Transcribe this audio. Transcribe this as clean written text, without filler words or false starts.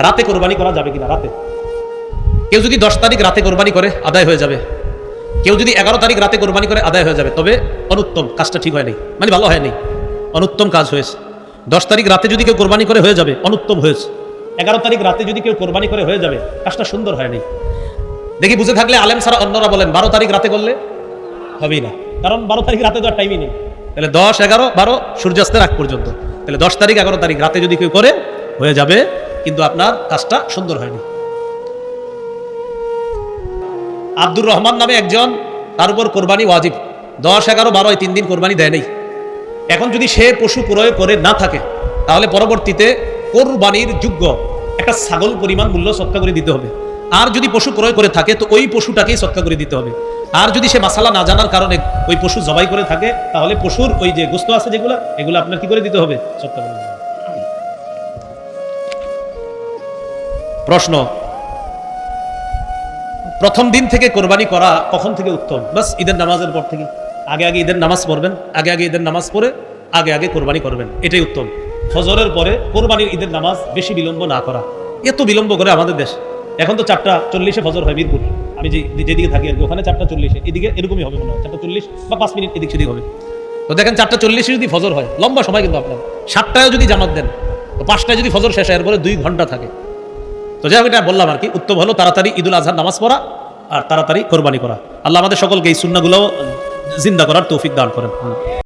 রাতে কোরবানি করা যাবে কিনা? রাতে কেউ যদি 10 তারিখ রাতে কোরবানি করে আদায় হয়ে যাবে, কেউ যদি 11 তারিখ রাতে কোরবানি করে আদায় হয়ে যাবে, তবে অনুত্তম, কাজটা ঠিক হয় নাই, মানে ভালো হয় নাই, অনুত্তম কাজ হয়েছে। 10 তারিখ রাতে যদি কেউ কোরবানি করে হয়ে যাবে, অনুত্তম হয়েছে। 11 তারিখ রাতে যদি কেউ কোরবানি করে হয়ে যাবে, কাজটা সুন্দর হয় নাই। দেখি বুঝে থাকলে আলেম ছাড়া অন্যরা বলেন 12 তারিখ রাতে করলে হবেই না, কারণ 12 তারিখ রাতে তো আর টাইমই নেই। তাহলে 10, 11, 12 সূর্যাস্তের আগ পর্যন্ত, তাহলে 10 তারিখ 11 তারিখ রাতে যদি কেউ করে হয়ে যাবে, কিন্তু আপনার কাজটা সুন্দর হয়নি। আব্দুর রহমান নামে একজন, তার উপর কোরবানি ওয়াজিব, 10, 11, 12 এই 3 দিন কোরবানি দেয় নাই। এখন যদি সে পশু ক্রয় করে না থাকে, তাহলে পরবর্তীতে কোরবানির যোগ্য একটা ছাগল পরিমাণ মূল্য সৎকা করে দিতে হবে। আর যদি পশু ক্রয় করে থাকে, তো ওই পশুটাকেই সৎকা করে দিতে হবে। আর যদি সে মাসালা না জানার কারণে ওই পশু জবাই করে থাকে, তাহলে পশুর ওই যে গোস্ত আছে যেগুলো, এগুলো আপনার কি করে দিতে হবে? সৎকা করে দিতে হবে। প্রশ্ন, প্রথম দিন থেকে কোরবানি করা কখন থেকে উত্তম? বাস ঈদের নামাজের পর থেকে। আগে আগে ঈদের নামাজ পড়বেন, আগে আগে ঈদের নামাজ পড়ে আগে আগে কোরবানি করবেন, এটাই উত্তম। ফজরের পরে কোরবানির ঈদের নামাজ বেশি বিলম্ব না করা। এত বিলম্ব করে আমাদের দেশ, এখন তো 4টা 40-এ ফজর হয় মিরপুর, আমি যেদিকে থাকি আর কি, ওখানে 4টা 40-এ, এদিকে এরকমই হবে মনে হয়, 4টা 40 বা 5 মিনিট এদিক সেদিক হবে। তো দেখেন 4টা 40-এ যদি ফজর হয়, লম্বা সময় কিন্তু আপনার। 7টায় যদি জামাত দেন, তো 5টায় যদি ফজর শেষ হয়, এরপরে 2 ঘন্টা থাকে। তো যাই হোক, এটা বললাম আর কি, উত্তম হলো তাড়াতাড়ি ঈদুল আজহার নামাজ পড়া আর তাড়াতাড়ি কোরবানি করা। আল্লাহ আমাদের সকলকে এই সুন্নাহগুলো জিন্দা করার তৌফিক দান করেন।